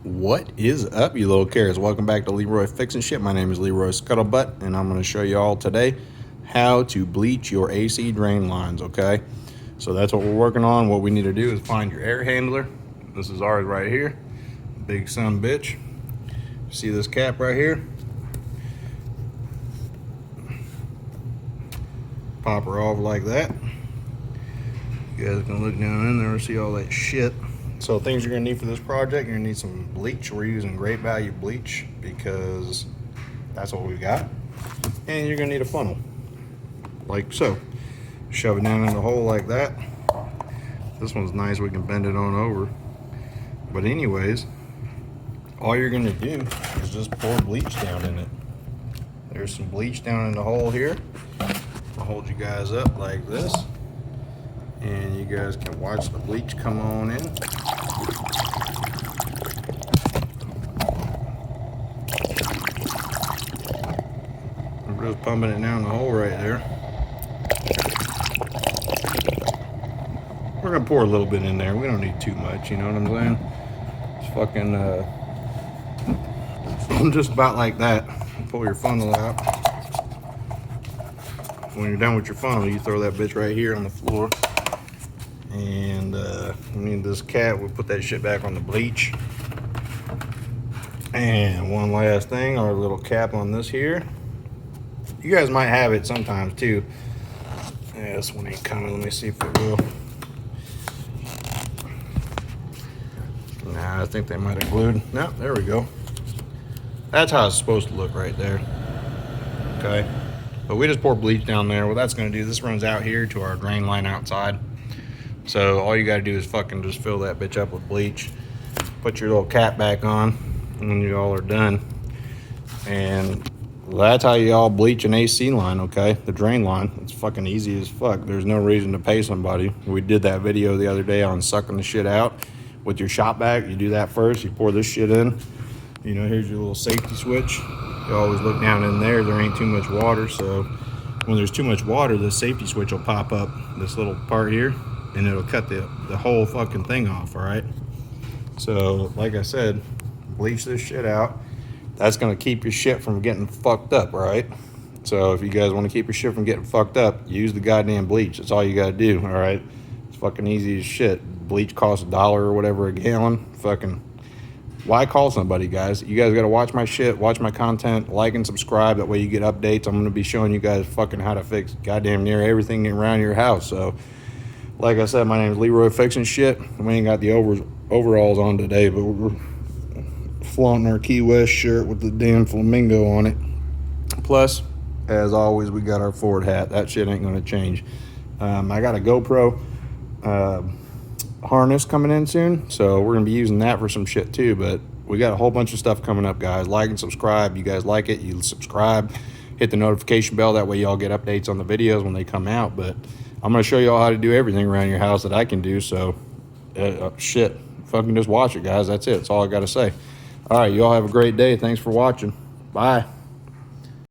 What is up, you little carrots? Welcome back to Leroy Fixing Shit. My name is Leroy Scuttlebutt, and I'm going to show you all today how to bleach your AC drain lines, okay? So that's what we're working on. What we need to do is find your air handler. This is ours right here. Big son bitch. See this cap right here? Pop her off like that. You guys can look down in there and see all that shit. So things you're gonna need for this project, you're gonna need some bleach. We're using great value bleach because that's what we got. And you're gonna need a funnel, like so. Shove it down in the hole like that. This one's nice, we can bend it on over. But anyways, all you're gonna do is just pour bleach down in it. There's some bleach down in the hole here. I'll hold you guys up like this, and you guys can watch the bleach come on in. I'm just pumping it down the hole right there. We're gonna pour a little bit in there. We don't need too much, you know what I'm saying? It's fucking just about like that. Pull your funnel out. When you're done with your funnel, you throw that bitch right here on the floor. And we need this cap. We'll put that shit back on the bleach. And one last thing, our little cap on this here. You guys might have it sometimes too. Yeah, this one ain't coming. Let me see if it will. Nah, I think they might have glued. No, there we go. That's how it's supposed to look right there. Okay. But we just pour bleach down there. What that's gonna do, this runs out here to our drain line outside. So all you gotta do is fucking just fill that bitch up with bleach. Put your little cap back on when you all are done. And that's how you all bleach an AC line, okay? The drain line. It's fucking easy as fuck. There's no reason to pay somebody. We did that video the other day on sucking the shit out with your shop vac. You do that first, you pour this shit in. You know, here's your little safety switch. You always look down in there. There ain't too much water, so when there's too much water, the safety switch will pop up, this little part here, and it'll cut the whole fucking thing off, all right? So, like I said, bleach this shit out. That's gonna keep your shit from getting fucked up, right? So if you guys wanna keep your shit from getting fucked up, use the goddamn bleach. That's all you gotta do, all right? It's fucking easy as shit. Bleach costs $1 or whatever a gallon. Fucking, why call somebody, guys? You guys gotta watch my shit, watch my content, like and subscribe. That way you get updates. I'm gonna be showing you guys fucking how to fix goddamn near everything around your house. So, like I said, my name is Leroy Fixing Shit. We ain't got the overalls on today, but we're flaunting our Key West shirt with the damn flamingo on it. Plus, as always, we got our Ford hat. That shit ain't gonna change. I got a GoPro harness coming in soon, so we're gonna be using that for some shit too. But we got a whole bunch of stuff coming up, guys. Like and subscribe. You guys like it, you subscribe, hit the notification bell. That way y'all get updates on the videos when they come out. But I'm gonna show y'all how to do everything around your house that I can do. So shit, fucking just watch it, guys. That's it. That's all I gotta say. All right, y'all have a great day. Thanks for watching. Bye.